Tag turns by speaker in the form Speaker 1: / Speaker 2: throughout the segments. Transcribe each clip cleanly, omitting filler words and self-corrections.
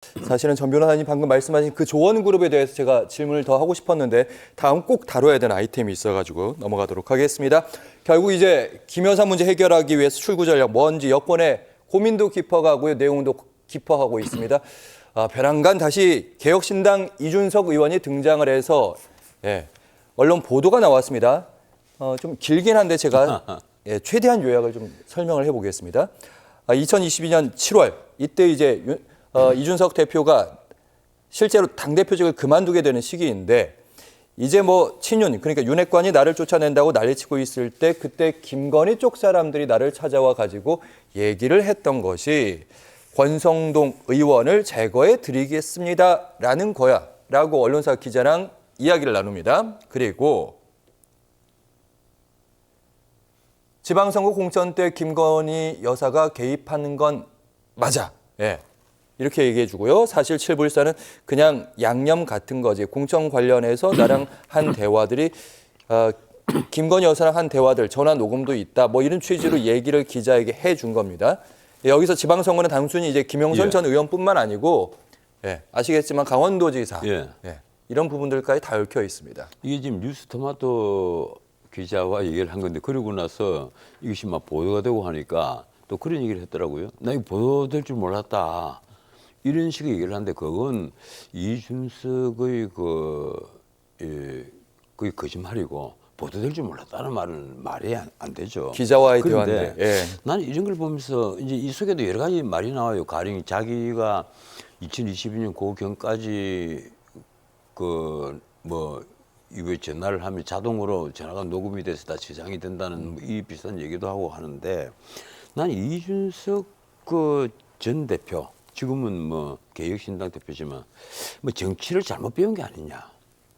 Speaker 1: 사실은 전 변호사님 방금 말씀하신 그 조원그룹에 대해서 제가 질문을 더 하고 싶었는데 다음 꼭 다뤄야 되는 아이템이 있어가지고 넘어가도록 하겠습니다. 결국 이제 김 여사 문제 해결하기 위해서 출구 전략 뭔지 여권의 고민도 깊어가고요. 내용도 깊어가고 있습니다. 벼랑간 다시 개혁신당 이준석 의원이 등장을 해서 언론 보도가 나왔습니다. 좀 길긴 한데 제가 최대한 요약을 좀 설명을 해보겠습니다. 2022년 7월 이때 이제 이준석 대표가 실제로 당대표직을 그만두게 되는 시기인데 이제 뭐 친윤 그러니까 윤핵관이 나를 쫓아낸다고 난리치고 있을 때 그때 김건희 쪽 사람들이 나를 찾아와 가지고 얘기를 했던 것이 권성동 의원을 제거해 드리겠습니다라는 거야라고 언론사 기자랑 이야기를 나눕니다. 그리고 지방선거 공천 때 김건희 여사가 개입하는 건 맞아. 이렇게 얘기해 주고요. 사실 칠불사는 그냥 양념 같은 거지. 공천 관련해서 나랑 한 대화들이 김건희 여사랑 한 대화들 전화 녹음도 있다. 뭐 이런 취지로 얘기를 기자에게 해준 겁니다. 여기서 지방선거는 단순히 이제 김영선 전 의원뿐만 아니고 아시겠지만 강원도지사 이런 부분들까지 다 얽혀 있습니다.
Speaker 2: 이게 지금 뉴스토마토 기자와 얘기를 한 건데 그러고 나서 이것이 막 보도가 되고 하니까 또 그런 얘기를 했더라고요. 나 이거 보도될 줄 몰랐다. 이런 식의 얘기를 하는데 그건 이준석의 그게 거짓말이고 보도될 줄 몰랐다는 말은 말이 안 되죠.
Speaker 1: 기자와의 대화인데.
Speaker 2: 나는 이런 걸 보면서 이제 이 속에도 여러 가지 말이 나와요. 가령 자기가 2022년 고경까지 이거 전화를 하면 자동으로 전화가 녹음이 돼서 다 저장이 된다는 이 비슷한 얘기도 하고 하는데 난 이준석 전 대표 지금은 뭐 개혁신당 대표지만 뭐 정치를 잘못 배운 게 아니냐.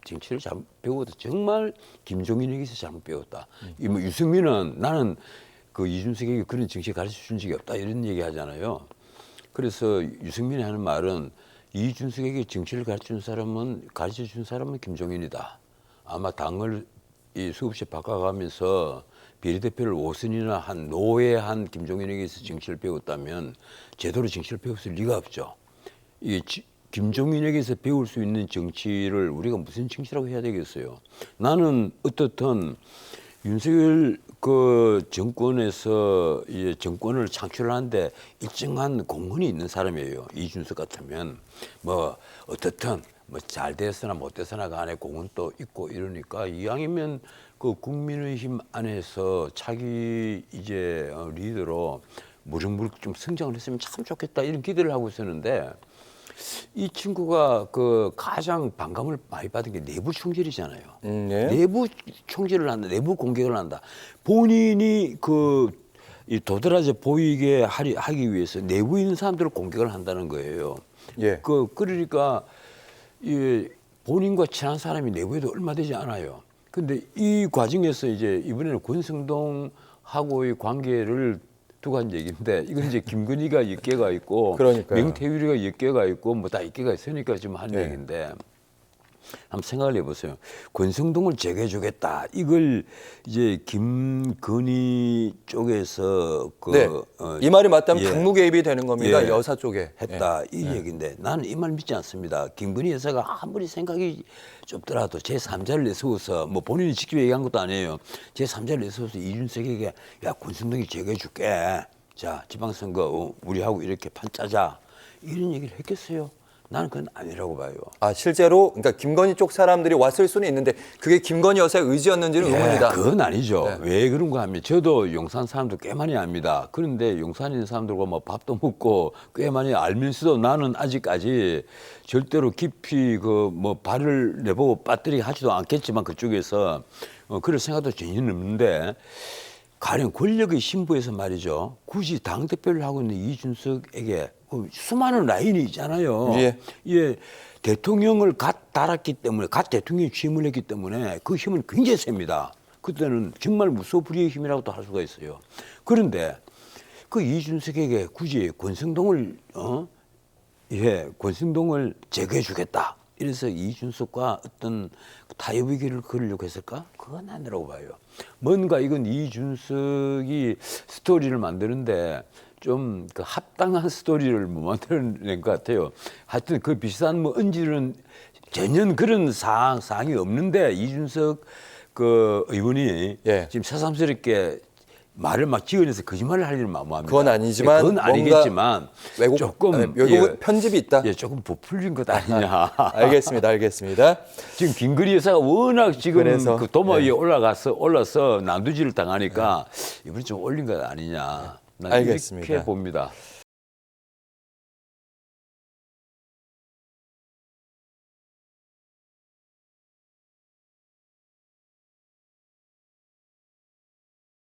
Speaker 2: 정치를 잘못 배우고도 정말 김종인에게서 잘못 배웠다. 이 뭐 유승민은 나는 그 이준석에게 그런 정치 가르쳐 준 적이 없다 이런 얘기 하잖아요. 그래서 유승민이 하는 말은 이준석에게 정치를 가르쳐 준 사람은 김종인이다. 아마 당을 수없이 바꿔가면서 비례대표를 5선이나 한 노예한 김종인에게서 정치를 배웠다면 제대로 정치를 배웠을 리가 없죠. 이게 김종인에게서 배울 수 있는 정치를 우리가 무슨 정치라고 해야 되겠어요. 나는 어떻든 윤석열 정권에서 이제 정권을 창출하는데 일정한 공헌이 있는 사람이에요. 이준석 같으면 뭐 어떻든 뭐 잘 됐으나 못 됐으나 간에 공헌도 있고 이러니까 이왕이면 그 국민의힘 안에서 차기 이제 리더로 무럭무럭 좀 성장을 했으면 참 좋겠다 이런 기대를 하고 있었는데 이 친구가 가장 반감을 많이 받은 게 내부 총질이잖아요. 내부 총질을 한다, 내부 공격을 한다. 본인이 이 도드라져 보이게 하기 위해서 내부에 있는 사람들을 공격을 한다는 거예요. 그러니까 본인과 친한 사람이 내부에도 얼마 되지 않아요. 근데 이 과정에서 이제 이번에는 권성동하고의 관계를 두고 한 얘기인데 이건 이제 김건희가 엮여가 있고 명태균이가 엮여가 있고 뭐 다 엮여가 있으니까 지금 한 얘기인데 한번 생각을 해보세요. 권성동을 제거해주겠다. 이걸 이제 김건희 쪽에서
Speaker 1: 이 말이 맞다면 당무 개입이 되는 겁니다. 여사 쪽에
Speaker 2: 했다 이 얘기인데 나는 이 말 믿지 않습니다. 김건희 여사가 아무리 생각이 좁더라도 제3자를 내세워서 뭐 본인이 직접 얘기한 것도 아니에요. 제3자를 내세워서 이준석에게 야 권성동이 제거해줄게. 자 지방선거 우리하고 이렇게 판 짜자. 이런 얘기를 했겠어요. 나는 그건 아니라고 봐요.
Speaker 1: 실제로 그러니까 김건희 쪽 사람들이 왔을 수는 있는데 그게 김건희 여사의 의지였는지는 의문이다.
Speaker 2: 그건 아니죠. 왜 그런가 하면 저도 용산 사람들 꽤 많이 압니다. 그런데 용산에 있는 사람들과 뭐 밥도 먹고 꽤 많이 알면서도 나는 아직까지 절대로 깊이 발을 내보고 빠뜨리게 하지도 않겠지만 그쪽에서 그럴 생각도 전혀 없는데 가령 권력의 신부에서 말이죠. 굳이 당대표를 하고 있는 이준석에게 수많은 라인이 있잖아요. 대통령을 갓 달았기 때문에, 갓 대통령이 취임을 했기 때문에 그 힘은 굉장히 셉니다. 그때는 정말 무소불위의 힘이라고도 할 수가 있어요. 그런데 그 이준석에게 굳이 권성동을 제거해 주겠다. 이래서 이준석과 어떤 타협의 길을 걸으려고 했을까? 그건 아니라고 봐요. 뭔가 이건 이준석이 스토리를 만드는데 좀 그 합당한 스토리를 못 만들어낸 것 같아요. 하여튼 그 비슷한 뭐 언질은 전혀 그런 사항이 없는데 이준석 그 의원이
Speaker 1: 예.
Speaker 2: 지금 새삼스럽게 말을 막 지어내서 거짓말을 할 일은 만무합니다.
Speaker 1: 그건 아니지만
Speaker 2: 그건
Speaker 1: 뭔가
Speaker 2: 아니겠지만
Speaker 1: 왜곡,
Speaker 2: 조금
Speaker 1: 왜곡 편집이 있다.
Speaker 2: 예, 조금 부풀린 것 아니냐.
Speaker 1: 알겠습니다. 알겠습니다.
Speaker 2: 지금 김건희 여사가 워낙 지금
Speaker 1: 그래서,
Speaker 2: 그 도마 위에 올라서 난두질을 당하니까 이번에 좀 올린 것 아니냐. 난
Speaker 1: 알겠습니다.
Speaker 2: 이렇게 봅니다.